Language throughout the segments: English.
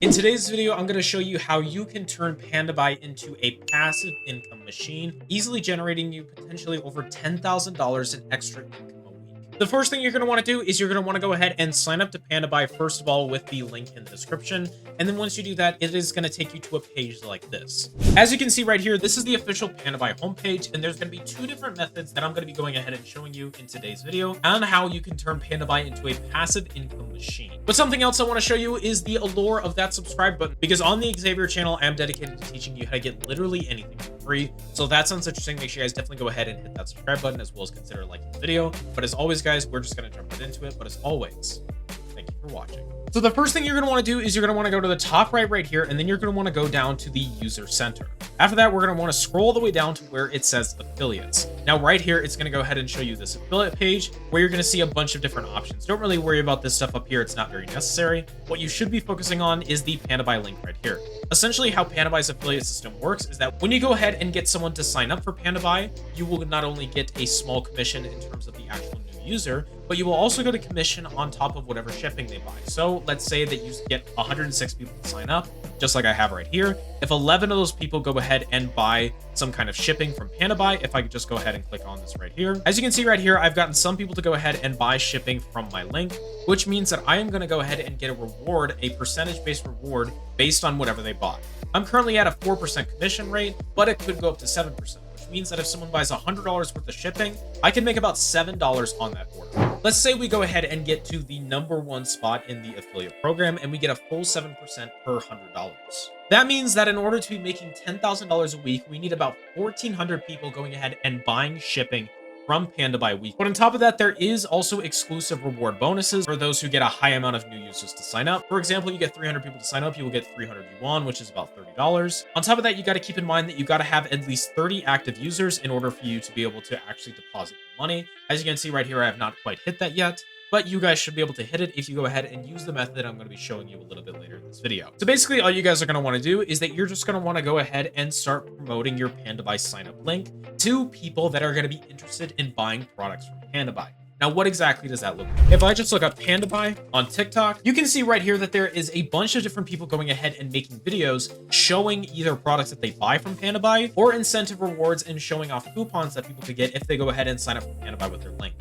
In today's video, I'm going to show you how you can turn Pandabuy into a passive income machine, easily generating you potentially over $10,000 in extra income a week. The first thing you're going to want to do is you're going to want to go ahead and sign up to Pandabuy, first of all, with the link in the description. And then once you do that, it is going to take you to a page like this. As you can see right here, this is the official Pandabuy homepage, and there's going to be two different methods that I'm going to be going ahead and showing you in today's video on how you can turn Pandabuy into a passive income machine. But something else I want to show you is the allure of that subscribe button, because on the Xavier channel, I'm dedicated to teaching you how to get literally anything for free. So if that sounds interesting, make sure you guys definitely go ahead and hit that subscribe button, as well as consider liking the video. But as always, guys, we're just going to jump right into it. But as always, thank you for watching. So the first thing you're going to want to do is you're going to want to go to the top right here, and then you're going to want to go down to the user center. After that, we're going to want to scroll all the way down to where it says affiliates. Now right here, it's going to go ahead and show you this affiliate page where you're going to see a bunch of different options. Don't really worry about this stuff up here. It's not very necessary. What you should be focusing on is the Pandabuy link right here. Essentially, how Pandabuy's affiliate system works is that when you go ahead and get someone to sign up for Pandabuy, you will not only get a small commission in terms of the actual new user, but you will also get a commission on top of whatever shipping they buy. So let's say that you get 106 people to sign up, just like I have right here. If 11 of those people go ahead and buy some kind of shipping from Pandabuy, if I could just go ahead and click on this right here, as you can see right here, I've gotten some people to go ahead and buy shipping from my link, which means that I am going to go ahead and get a reward, a percentage-based reward based on whatever they bought. I'm currently at a 4% commission rate, but it could go up to 7%. Means that if someone buys $100 worth of shipping, I can make about $7 on that order. Let's say we go ahead and get to the #1 spot in the affiliate program, and we get a full 7% per $100. That means that in order to be making $10,000 a week, we need about 1,400 people going ahead and buying shipping from Pandabuy week. But on top of that, there is also exclusive reward bonuses for those who get a high amount of new users to sign up. For example, you get 300 people to sign up, you will get 300 yuan, which is about $30. On top of that, you got to keep in mind that you got to have at least 30 active users in order for you to be able to actually deposit the money. As you can see right here, I have not quite hit that yet, but you guys should be able to hit it if you go ahead and use the method I'm going to be showing you a little bit later in this video. So basically, all you guys are going to want to do is that you're just going to want to go ahead and start promoting your Pandabuy sign up link to people that are going to be interested in buying products from Pandabuy. Now, what exactly does that look like? If I just look up Pandabuy on TikTok, you can see right here that there is a bunch of different people going ahead and making videos showing either products that they buy from Pandabuy or incentive rewards and showing off coupons that people could get if they go ahead and sign up for Pandabuy with their link.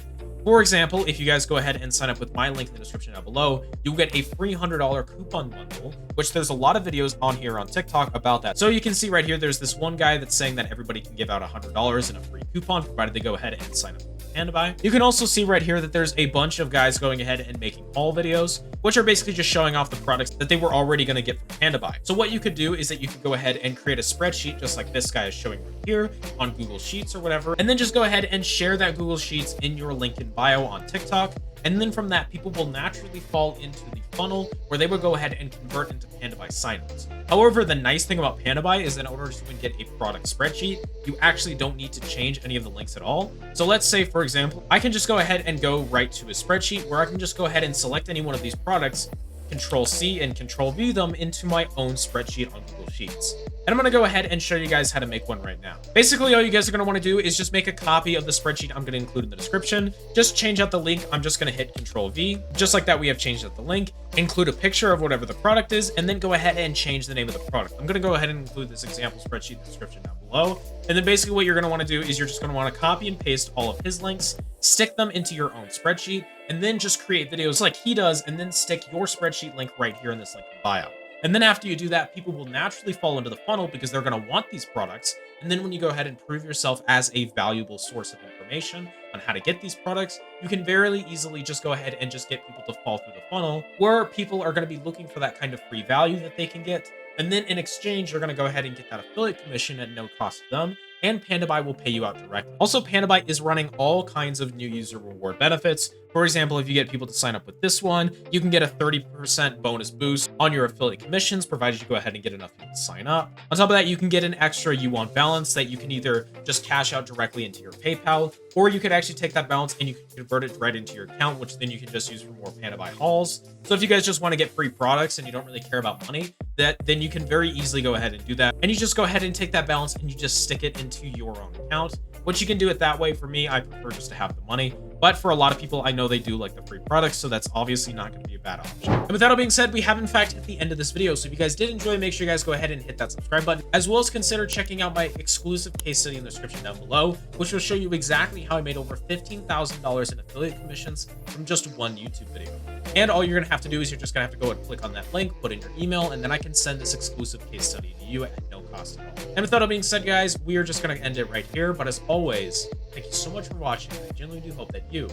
For example, if you guys go ahead and sign up with my link in the description down below, you'll get a free $100 coupon bundle, which there's a lot of videos on here on TikTok about that. So you can see right here, there's this one guy that's saying that everybody can give out $100 in a free coupon, provided they go ahead and sign up with Pandabuy. You can also see right here that there's a bunch of guys going ahead and making haul videos, which are basically just showing off the products that they were already going to get from Pandabuy. So what you could do is that you could go ahead and create a spreadsheet, just like this guy is showing right here on Google Sheets or whatever, and then just go ahead and share that Google Sheets in your link in bio on TikTok. And then from that, people will naturally fall into the funnel where they will go ahead and convert into Pandabuy signups. However, the nice thing about Pandabuy is that in order to get a product spreadsheet, you actually don't need to change any of the links at all. So let's say, for example, I can just go ahead and go right to a spreadsheet where I can just go ahead and select any one of these products, Control-C and Control-V them into my own spreadsheet on Google Sheets. And I'm going to go ahead and show you guys how to make one right now. Basically, all you guys are going to want to do is just make a copy of the spreadsheet I'm going to include in the description. Just change out the link. I'm just going to hit Control-V. Just like that, we have changed out the link. Include a picture of whatever the product is, and then go ahead and change the name of the product. I'm going to go ahead and include this example spreadsheet in the description down below. And then basically what you're going to want to do is you're just going to want to copy and paste all of his links, stick them into your own spreadsheet, and then just create videos like he does, and then stick your spreadsheet link right here in this link in bio. And then after you do that, people will naturally fall into the funnel because they're going to want these products. And then when you go ahead and prove yourself as a valuable source of information on how to get these products, you can very easily just go ahead and just get people to fall through the funnel where people are going to be looking for that kind of free value that they can get. And then in exchange, you're going to go ahead and get that affiliate commission at no cost to them, and Pandabuy will pay you out directly. Also, Pandabuy is running all kinds of new user reward benefits. For example, if you get people to sign up with this one, you can get a 30% bonus boost on your affiliate commissions, provided you go ahead and get enough people to sign up. On top of that, you can get an extra yuan balance that you can either just cash out directly into your PayPal, or you could actually take that balance and you can convert it right into your account, which then you can just use for more Pandabuy hauls. So if you guys just want to get free products and you don't really care about money, then you can very easily go ahead and do that. And you just go ahead and take that balance and you just stick it into your own account, which you can do it that way. For me, I prefer just to have the money. But for a lot of people, I know they do like the free products, so that's obviously not going to be a bad option. And with that all being said, we have in fact hit the end of this video. So if you guys did enjoy, make sure you guys go ahead and hit that subscribe button, as well as consider checking out my exclusive case study in the description down below, which will show you exactly how I made over $15,000 in affiliate commissions from just one YouTube video. And all you're going to have to do is you're just going to have to go and click on that link, put in your email, and then I can send this exclusive case study to you at no cost at all. And with that all being said, guys, we are just going to end it right here. But as always, thank you so much for watching. I genuinely do hope that you